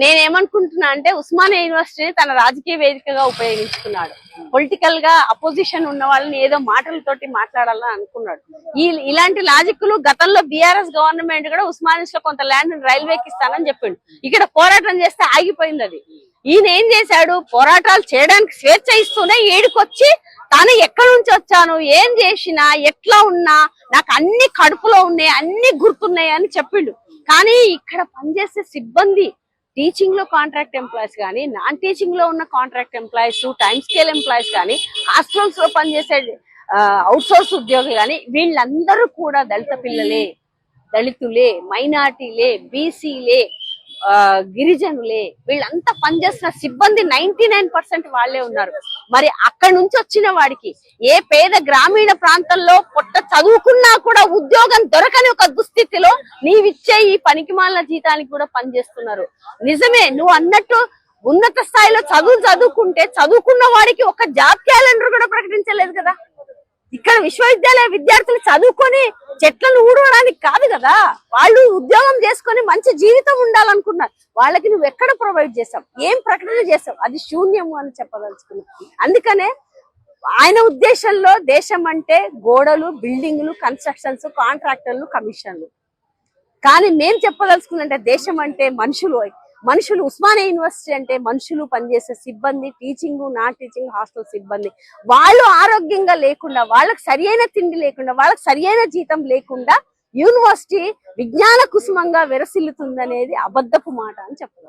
నేనేమనుకుంటున్నా అంటే ఉస్మానియా యూనివర్సిటీని తన రాజకీయ వేదికగా ఉపయోగించుకున్నాడు. పొలిటికల్ గా అపోజిషన్ ఉన్న వాళ్ళని ఏదో మాటలతోటి మాట్లాడాలని అనుకున్నాడు. ఇలాంటి లాజిక్లు గతంలో బీఆర్ఎస్ గవర్నమెంట్ కూడా ఉస్మానియాస్ లో కొంత ల్యాండ్ రైల్వేకి ఇస్తానని చెప్పిండు. ఇక్కడ పోరాటం చేస్తే ఆగిపోయింది అది. ఈయన ఏం చేశాడు, పోరాటాలు చేయడానికి స్వేచ్ఛ ఇస్తూనే ఏడుకొచ్చి తాను ఎక్కడి నుంచి వచ్చాను, ఏం చేసినా, ఎట్లా ఉన్నా నాకు అన్ని కడుపులో ఉన్నాయి, అన్ని గుర్తున్నాయి అని చెప్పిండు. కానీ ఇక్కడ పనిచేసే సిబ్బంది, టీచింగ్ లో కాంట్రాక్ట్ ఎంప్లాయీస్ కానీ, నాన్ టీచింగ్ లో ఉన్న contract employees, time scale employees కానీ, హాస్టల్స్ లో పనిచేసే అవుట్ సోర్స్ ఉద్యోగులు కానీ, వీళ్ళందరూ కూడా దళిత పిల్లలే, దళితులే, మైనార్టీలే, బీసీలే, గిరిజనులే. వీళ్ళంతా పనిచేస్తున్న సిబ్బంది 99% వాళ్లే ఉన్నారు. మరి అక్కడి నుంచి వచ్చిన వాడికి ఏ పేద గ్రామీణ ప్రాంతంలో పొట్ట చదువుకున్నా కూడా ఉద్యోగం దొరకని ఒక దుస్థితిలో నీవిచ్చే ఈ పనికిమాలిన జీతానికి కూడా పనిచేస్తున్నారు. నిజమే, నువ్వు అన్నట్టు ఉన్నత స్థాయిలో చదువుకుంటే చదువుకున్న వాడికి ఒక జాబ్ క్యాలెండర్ కూడా ప్రకటించలేదు కదా. ఇక్కడ విశ్వవిద్యాలయ విద్యార్థులు చదువుకొని చెట్లను ఊడవడానికి కాదు కదా, వాళ్ళు ఉద్యోగం చేసుకొని మంచి జీవితం ఉండాలనుకున్నారు. వాళ్ళకి నువ్వు ఎక్కడ ప్రొవైడ్ చేసావు, ఏం ప్రకటన చేసావు? అది శూన్యము అని చెప్పదలుచుకున్నావు. అందుకనే ఆయన ఉద్దేశంలో దేశం అంటే గోడలు, బిల్డింగ్లు, కన్స్ట్రక్షన్స్, కాంట్రాక్టర్లు, కమిషన్లు. కానీ మేము చెప్పదలుచుకుందంటే దేశం అంటే మనుషులు. ఉస్మానియా యూనివర్సిటీ అంటే మనుషులు, పనిచేసే సిబ్బంది, టీచింగ్, నాన్ టీచింగ్, హాస్టల్ సిబ్బంది. వాళ్ళు ఆరోగ్యంగా లేకుండా, వాళ్ళకి సరియైన తిండి లేకుండా, వాళ్ళకి సరియైన జీతం లేకుండా యూనివర్సిటీ విజ్ఞాన కుసుమంగా విరసిల్లుతుందనేది అబద్ధపు మాట అని చెప్పాలి.